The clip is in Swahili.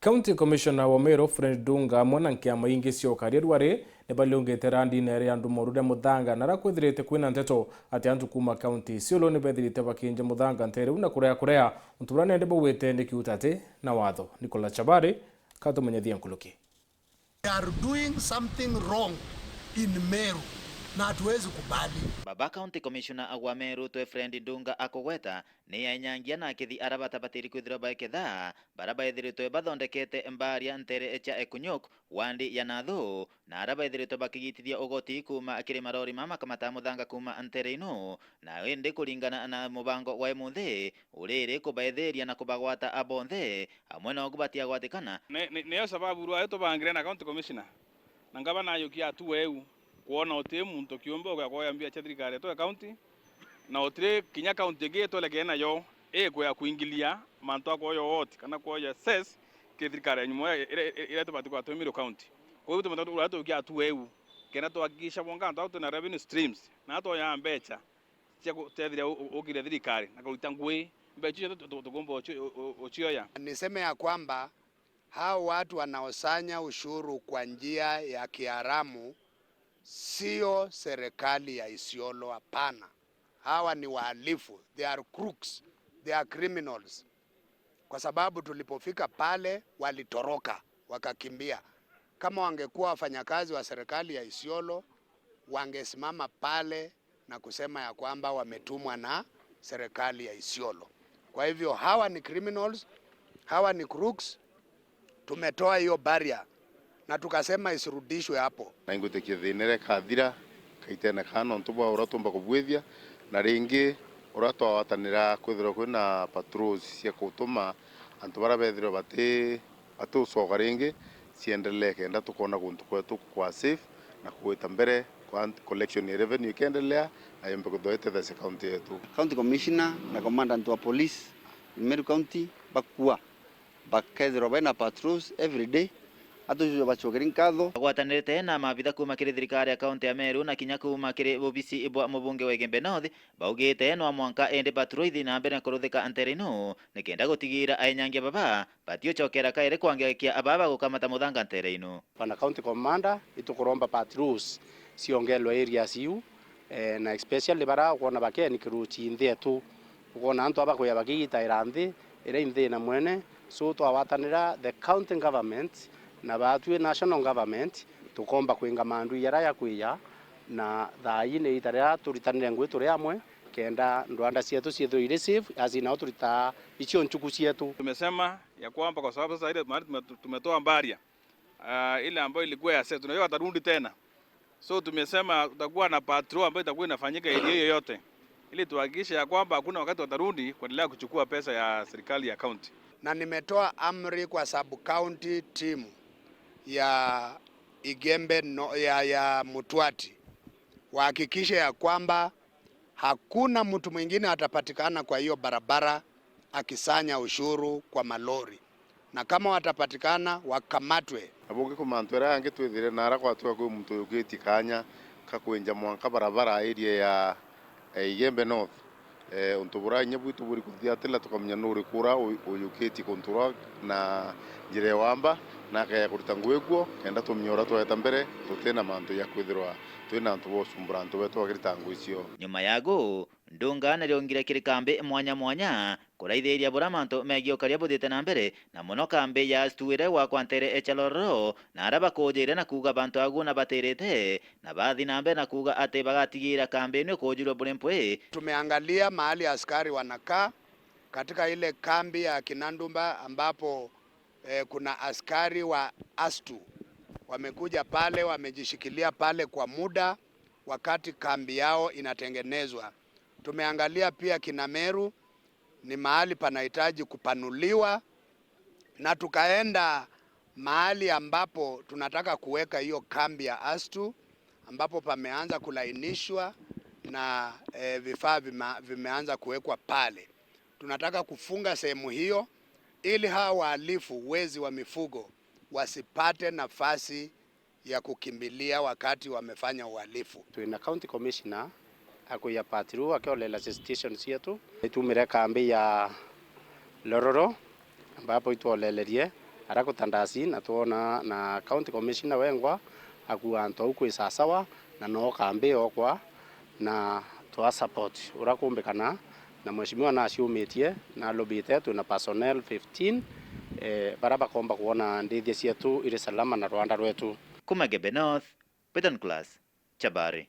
County Commissioner wa Meru Fred Ndunga mwanankia maingi cio kariedwari ne baliongete randi nere andu morude muthanga nara kwithirite kwina nteto ati antu kuma county ciolo ne bethirite bakinje muthanga ntere una kurea unturane ndebo wete ndikiutate na watho. Nicola Chabari katumenyethia nkuluki. They are doing something wrong in Meru na hatuwezi kubali. Baba County Commissioner agwa Meru to Fred Ndunga akogweta ni ainyangia na kithi arabata batiri kwithira baiketha baraba ithirito bathondekete mbaria ntere echa ekunyok wandi ya nathu na araba ithirito bakigitithia ogoti kuma akiri marori mama kamata muthanga kuma ntere ino na ende kulingana na mubango wa emuthi urire kubaetheria na kubagwata abonthe amwe no kubatia gwatikana niyo sababu ruwa eto bangire na County Commissioner na ngabana yukia tu eu kuona ote muntu kiombo kwa koyambia cha thirikari to county na otire kinya county geto legena yo kwa kuingilia manto akoyo wote kana koya ses ke thirikari nyumo ile to batikwa to Meru county kwa hiyo tumetoka ulato ukia tu eu kena to hakikisha bonga ndo na revenue streams na to ya mbecha cha kutethira ukire thirikari na kuruta ngwe mbecha to gombo ochioya. Niseme ya kwamba hao watu wanaosanya ushuru kwa njia ya kiharamu sio serikali ya Isiolo, hapana. Hawa ni wahalifu, they are crooks, they are criminals. Kwa sababu tulipofika pale walitoroka, wakakimbia. Kama wangekuwa wafanyakazi wa serikali ya Isiolo, wangesimama pale na kusema ya kwamba wametumwa na serikali ya Isiolo. Kwa hivyo hawa ni criminals, hawa ni crooks. Tumetoa hiyo barrier na tukasema isirudishwe hapo. Na ingutekia thinere kathira kaitena kana ntuba uratumba kubwithia na ringi uratwa watanira kwithira kwina patrols cia kutuma antu bara bethiro batu soga ringi ciendelee kenda tukona guntu kwetu kwa safe na kuita mbere kwa collection revenue ikendelea na yombe kuthoete the county yetu. County Commissioner na commandant wa police in Meru County bakua bakethiro bena patrols every day atujo bachogera nkatho gwatanirite na mabitha kuma kiri thirikari ya county ya Meru na kinya kuma kiri obisi ibwa mubunge wa Gembe North baugite no mwanka ende patrol na mbere kuruthika anterino nikenda gutigira ainyangia baba batio chokera kaire kwangekia ababa gukamata muthanga anterino. Pana county commander itukuromba patrols siongelwa areas yu na especially bara kuona bakeni kiruchi nthetu kuona antu aba kuya bakigita iranthi ire inthe na mwene so twawatanira the county government na batwe national government tukomba kuinga mandu yara ya kuya na thai ni itarea turitanire ngwe turi amwe kenda ndwanda cietu ciethu ire safe azina turita icio nchuku cietu. Tumesema ya kwamba kwa sababu sasa ile tumetoa mbaria ile ambayo ilikuwa ya sasa tunajua watarudi tena, so tumesema tutakuwa na patrol ambayo itakuwa inafanyika ile yote ili tuhakikishe ya kwamba hakuna wakati watarudi kuendelea kuchukua pesa ya serikali ya county. Na nimetoa amri kwa sub county team ya Igembe ya Mutwati wahakikishe ya kwamba hakuna mtu mwingine atapatikana kwa hiyo barabara akisanya ushuru kwa malori, na kama watapatikana wakamatwe. Aboge kumantwera ange twithire nara kwa twa kwa mtu yugeti kanya kakwenja mwanka barabara area ya Igembe North untubura nyabuitu buri kuthiatela tukamenya nuri kura uyuketi kontura na njire wamba na kaya kuruta ngwegwo kenda tumnyora tweta mbere tutena mantu ya kwithirwa twina antu bosumbura antu betu agirita ngwicio. Nyuma yago Ndunga nariongire kiri kambi mwanya kuraithiria bura mantu megio karia buthite na mbere na muno kambi ya stuire wa kwantere echaloro na araba kujire na kuga bantu aguna baterete na bathi na mbere na kuga ate bagatigira kambi ni kujirwa burempwe. Tumeangalia mahali askari wanakaa katika ile kambi ya Kinandumba ambapo kuna askari wa Astu wamekuja pale, wamejishikilia pale kwa muda wakati kambi yao inatengenezwa. Tumeangalia pia Kinameru ni mahali panahitaji kupanuliwa, na tukaenda mahali ambapo tunataka kuweka hiyo kambi ya Astu ambapo pameanza kulainishwa na vifaa vimeanza kuwekwa pale. Tunataka kufunga sehemu hiyo ili hawa wahalifu wezi wa mifugo wasipate nafasi ya kukimbilia wakati wamefanya uhalifu. Tuina county commissioner akuya patrol akiolela station yetu itumire kambi ya Lororo ambapo itolelerie arako tandasi na tuona na county commissioner wengwa akua antu au kwi sasawa na no kambi okwa na twa support urakumbikana na mheshimiwa na ciumitie na lobite tu na personnel 15 baraba komba kuona ndithia cietu ire salama na Rwanda rwetu. Kuma Gebe North, Peter Class, Chabari.